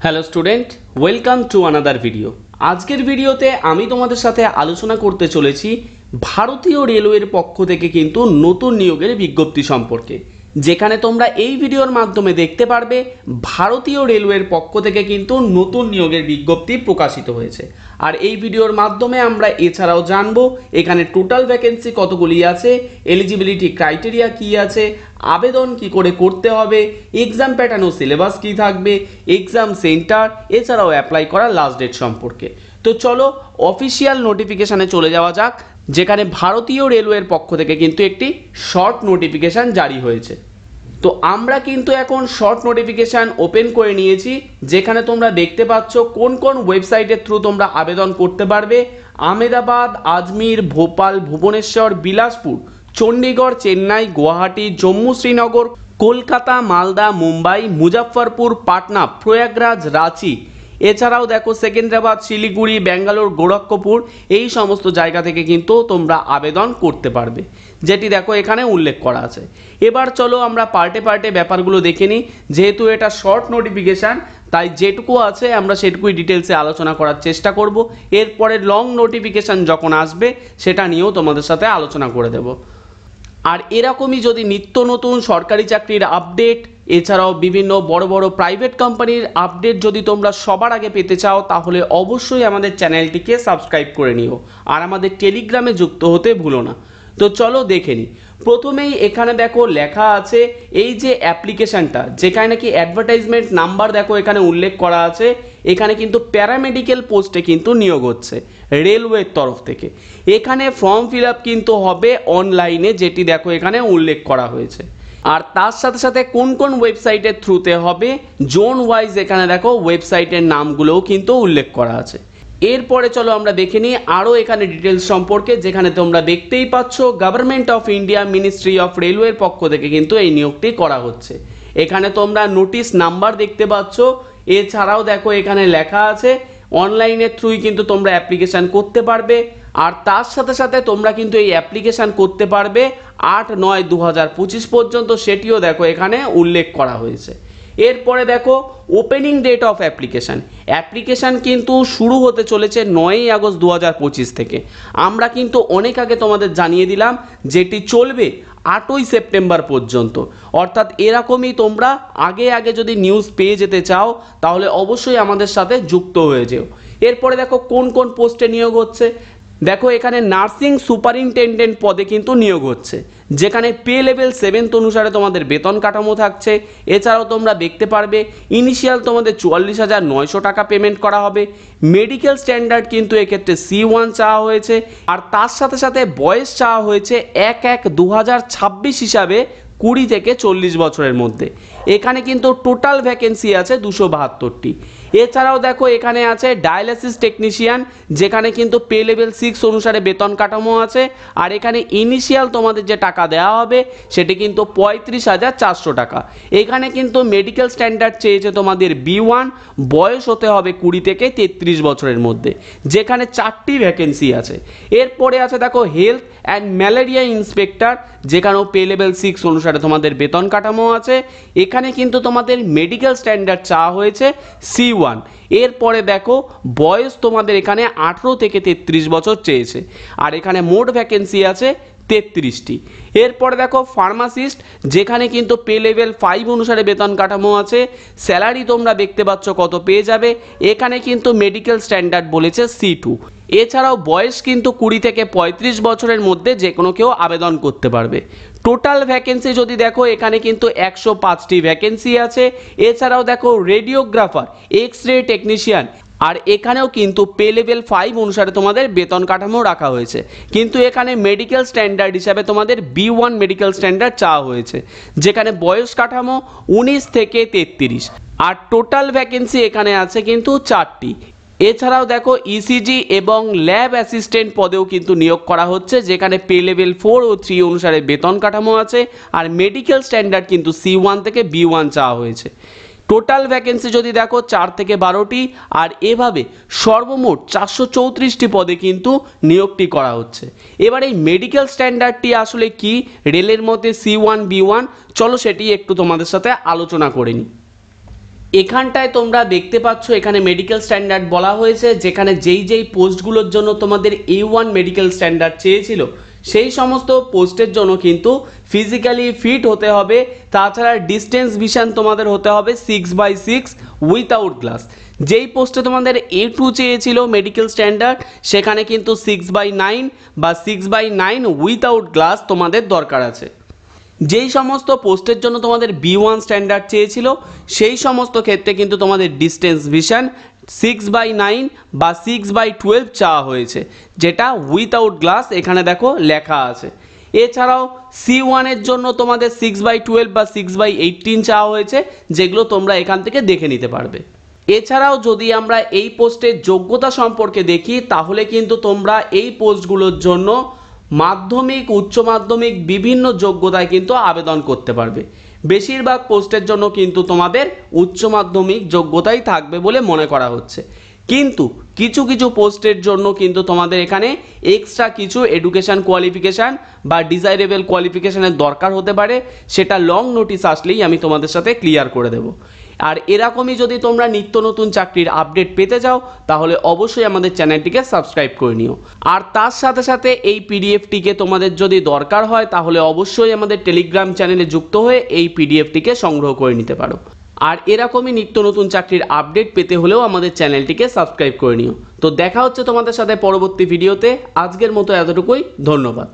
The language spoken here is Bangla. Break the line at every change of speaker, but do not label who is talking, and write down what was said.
Hello student, welcome to another video. আজকের ভিডিওতে আমি তোমাদের সাথে আলোচনা করতে চলেছি ভারতীয় রেলওয়ের পক্ষ থেকে কিন্তু নতুন নিয়োগের বিজ্ঞপ্তি সম্পর্কে, যেখানে তোমরা এই ভিডিওর মাধ্যমে দেখতে পারবে ভারতীয় রেলওয়ের পক্ষ থেকে কিন্তু নতুন নিয়োগের বিজ্ঞপ্তি প্রকাশিত হয়েছে। আর এই ভিডিওর মাধ্যমে আমরা এছাড়াও জানবো এখানে টোটাল ভ্যাকেন্সি কতগুলি আছে, এলিজিবিলিটি ক্রাইটেরিয়া কি আছে, আবেদন কি করে করতে হবে, এক্সাম প্যাটার্ন ও সিলেবাস কি থাকবে, এক্সাম সেন্টার, এছাড়াও অ্যাপ্লাই করার লাস্ট ডেট সম্পর্কে। তো চলো অফিসিয়াল নোটিফিকেশানে চলে যাওয়া যাক, যেখানে ভারতীয় রেলওয়ের পক্ষ থেকে কিন্তু একটি শর্ট নোটিফিকেশান জারি হয়েছে। তো আমরা কিন্তু এখন শর্ট নোটিফিকেশান ওপেন করে নিয়েছি, যেখানে তোমরা দেখতে পাচ্ছ কোন কোন ওয়েবসাইটের থ্রু তোমরা আবেদন করতে পারবে। আহমেদাবাদ, আজমির, ভোপাল, ভুবনেশ্বর, বিলাসপুর, চণ্ডীগড়, চেন্নাই, গুয়াহাটি, জম্মু, শ্রীনগর, কলকাতা, মালদা, মুম্বাই, মুজাফফরপুর, পাটনা, প্রয়াগরাজ, রাঁচি, এছাড়াও দেখো সেকেন্দ্রাবাদ, শিলিগুড়ি, ব্যাঙ্গালোর, গোরক্ষপুর, এই সমস্ত জায়গা থেকে কিন্তু তোমরা আবেদন করতে পারবে, যেটি দেখো এখানে উল্লেখ করা আছে। এবার চলো আমরা পার্টে পার্টে ব্যাপারগুলো দেখে নিই। যেহেতু এটা শর্ট নোটিফিকেশান, তাই যেটুকু আছে আমরা সেটুকুই ডিটেলসে আলোচনা করার চেষ্টা করব। এরপরে লং নোটিফিকেশান যখন আসবে সেটা নিয়েও তোমাদের সাথে আলোচনা করে দেব। আর এরকমই যদি নিত্য নতুন সরকারি চাকরির আপডেট, এছাড়াও বিভিন্ন বড় বড় প্রাইভেট কোম্পানির আপডেট যদি তোমরা সবার আগে পেতে চাও, তাহলে অবশ্যই আমাদের চ্যানেলটিকে সাবস্ক্রাইব করে নিও আর আমাদের টেলিগ্রামে যুক্ত হতে ভুলো না। তো চলো দেখে নিই। প্রথমেই এখানে দেখো লেখা আছে এই যে অ্যাপ্লিকেশানটা, যেখানে নাকি অ্যাডভার্টাইজমেন্ট নাম্বার দেখো এখানে উল্লেখ করা আছে। এখানে কিন্তু প্যারামেডিক্যাল পোস্টে কিন্তু নিয়োগ হচ্ছে রেলওয়ের তরফ থেকে। এখানে ফর্ম ফিল আপ কিন্তু হবে অনলাইনে, যেটি দেখো এখানে উল্লেখ করা হয়েছে। আর তার সাথে সাথে কোন কোন ওয়েবসাইটের থ্রুতে হবে, জোন ওয়াইজ এখানে দেখো ওয়েবসাইটের নামগুলোও কিন্তু উল্লেখ করা আছে। এরপরে চলো আমরা দেখে নিই আরও এখানে ডিটেলস সম্পর্কে, যেখানে তোমরা দেখতেই পাচ্ছ government of India ministry of রেলওয়ের পক্ষ থেকে কিন্তু এই নিয়োগটি করা হচ্ছে। এখানে তোমরা নোটিশ নাম্বার দেখতে পাচ্ছ। এছাড়াও দেখো এখানে লেখা আছে অনলাইনের থ্রুই কিন্তু তোমরা অ্যাপ্লিকেশান করতে পারবে। আর তার সাথে সাথে তোমরা কিন্তু এই অ্যাপ্লিকেশান করতে পারবে 8/9/2025 পর্যন্ত, সেটিও দেখো এখানে উল্লেখ করা হয়েছে। এরপরে দেখো ওপেনিং ডেট অফ অ্যাপ্লিকেশান কিন্তু শুরু হতে চলেছে 9ই আগস্ট 2025 থেকে। আমরা কিন্তু অনেক আগে তোমাদের জানিয়ে দিলাম যেটি চলবে 8ই সেপ্টেম্বর পর্যন্ত। অর্থাৎ এরকমই তোমরা আগে আগে যদি নিউজ পেয়ে যেতে চাও, তাহলে অবশ্যই আমাদের সাথে যুক্ত হয়ে যেও। এরপরে দেখো কোন কোন পোস্টে নিয়োগ হচ্ছে। দেখো এখানে নার্সিং সুপারিনটেন্ডেন্ট পদে কিন্তু নিয়োগ হচ্ছে, যেখানে পে লেভেল 7 অনুসারে তোমাদের বেতন কাঠামো থাকছে। এছাড়াও তোমরা দেখতে পারবে ইনিশিয়াল তোমাদের 44,900 টাকা পেমেন্ট করা হবে। মেডিকেল স্ট্যান্ডার্ড কিন্তু এক্ষেত্রে C1 চাওয়া হয়েছে। আর তার সাথে সাথে বয়স চাওয়া হয়েছে 1/1/2026 হিসাবে 20 থেকে 40 বছরের মধ্যে। এখানে কিন্তু টোটাল ভ্যাকেন্সি আছে 272টি। এছাড়াও দেখো এখানে আছে ডায়ালিসিস টেকনিশিয়ান, যেখানে কিন্তু পে লেভেল 6 অনুসারে বেতন কাঠামো আছে। আর এখানে ইনিশিয়াল তোমাদের যে টাকা দেওয়া হবে সেটি কিন্তু 35,400 টাকা। এখানে কিন্তু মেডিকেল স্ট্যান্ডার্ড চেয়েছে তোমাদের B1, বয়স হতে হবে 20 থেকে 33 বছরের মধ্যে, যেখানে 4টি ভ্যাকেন্সি আছে। এরপরে আছে দেখো হেলথ অ্যান্ড ম্যালেরিয়া ইন্সপেক্টর, যেখানেও পে লেভেল 6 অনুসারে তোমাদের বেতন কাঠামো আছে। এখানে কিন্তু তোমাদের মেডিকেল স্ট্যান্ডার্ড চাওয়া হয়েছে C1। এরপরে দেখো বয়স তোমাদের এখানে 18 থেকে 33 বছর চেয়েছে। আর এখানে মোট ভ্যাকেন্সি আছে 33টি। এরপরে দেখো ফার্মাসিস্ট, যেখানে কিন্তু পে লেভেল 5 অনুসারে বেতন কাঠামো আছে। স্যালারি তোমরা দেখতে পাচ্ছ কত পেয়ে যাবে। এখানে কিন্তু মেডিকেল স্ট্যান্ডার্ড বলেছে C2। এছাড়াও বয়স কিন্তু 20 থেকে 35 বছরের মধ্যে যে কোনো কেউ আবেদন করতে পারবে। টোটাল ভ্যাকেন্সি যদি দেখো এখানে কিন্তু 105টি ভ্যাকেন্সি আছে। এছাড়াও দেখো রেডিওগ্রাফার, এক্স-রে টেকনিশিয়ান, আর এখানেও কিন্তু পে লেভেল 5 অনুসারে তোমাদের বেতন কাঠামো রাখা হয়েছে। কিন্তু এখানে মেডিকেল স্ট্যান্ডার্ড হিসাবে তোমাদের B1 মেডিকেল স্ট্যান্ডার্ড চাওয়া হয়েছে, যেখানে বয়স কাঠামো 19 থেকে 33। আর টোটাল ভ্যাকেন্সি এখানে আছে কিন্তু 4টি। এছাড়াও দেখো ইসিজি এবং ল্যাব অ্যাসিস্ট্যান্ট পদেও কিন্তু নিয়োগ করা হচ্ছে, যেখানে পে লেভেল 4 ও 3 অনুসারে বেতন কাঠামো আছে। আর মেডিকেল স্ট্যান্ডার্ড কিন্তু C1 থেকে B1 চাওয়া হয়েছে। টোটাল ভ্যাকেন্সি যদি দেখো 4 থেকে 12টি। আর এভাবে সর্বমোট 434টি পদে কিন্তু নিয়োগটি করা হচ্ছে। এবার এই মেডিকেল স্ট্যান্ডার্ডটি আসলে কি, রেলের মধ্যে C1 B1, চলো সেটি একটু তোমাদের সাথে আলোচনা করে নিই। এখানটায় তোমরা দেখতে পাচ্ছ এখানে মেডিকেল স্ট্যান্ডার্ড বলা হয়েছে, যেখানে যেই পোস্টগুলোর জন্য তোমাদের A1 মেডিকেল স্ট্যান্ডার্ড চেয়েছিল সেই সমস্ত পোস্টের জন্য কিন্তু ফিজিক্যালি ফিট হতে হবে। তাছাড়া ডিস্টেন্স ভিশন তোমাদের হতে হবে 6/6 উইথাউট গ্লাস। যেই পোস্টে তোমাদের A2 চেয়েছিল মেডিকেল স্ট্যান্ডার্ড, সেখানে কিন্তু 6/9 বা 6/9 উইথাউট গ্লাস তোমাদের দরকার আছে। যেই সমস্ত পোস্টের জন্য তোমাদের B1 স্ট্যান্ডার্ড চেয়েছিল সেই সমস্ত ক্ষেত্রে কিন্তু তোমাদের ডিস্টেন্স ভিশন 6/9 বা 6/12 চাওয়া হয়েছে, যেটা উইথাউট গ্লাস এখানে দেখো লেখা আছে। এছাড়াও C1 এর জন্য তোমাদের 6/12 বা 6/18 চাওয়া হয়েছে, যেগুলো তোমরা এখান থেকে দেখে নিতে পারবে। এছাড়াও যদি আমরা এই পোস্টের যোগ্যতা সম্পর্কে দেখি, তাহলে কিন্তু তোমরা এই পোস্টগুলোর জন্য মাধ্যমিক, উচ্চ মাধ্যমিক বিভিন্ন যোগ্যতায় কিন্তু আবেদন করতে পারবে। বেশিরভাগ পোস্টের জন্য কিন্তু তোমাদের উচ্চ মাধ্যমিক যোগ্যতাই থাকবে বলে মনে করা হচ্ছে, কিন্তু কিছু কিছু পোস্টের জন্য কিন্তু তোমাদের এখানে এক্সট্রা কিছু এডুকেশন কোয়ালিফিকেশান বা ডিজাইরেবল কোয়ালিফিকেশানের দরকার হতে পারে। সেটা লং নোটিশ আসলেই আমি তোমাদের সাথে ক্লিয়ার করে দেব। আর এরকমই যদি তোমরা নিত্য নতুন চাকরির আপডেট পেতে যাও, তাহলে অবশ্যই আমাদের চ্যানেলটিকে সাবস্ক্রাইব করে নিও। আর তার সাথে সাথে এই পিডিএফটিকে তোমাদের যদি দরকার হয়, তাহলে অবশ্যই আমাদের টেলিগ্রাম চ্যানেলে যুক্ত হয়ে এই পিডিএফটিকে সংগ্রহ করে নিতে পারো। আর এরকমই নিত্য নতুন চাকরির আপডেট পেতে হলেও আমাদের চ্যানেলটিকে সাবস্ক্রাইব করে নিও। তো দেখা হচ্ছে তোমাদের সাথে পরবর্তী ভিডিওতে। আজকের মতো এতটুকুই, ধন্যবাদ।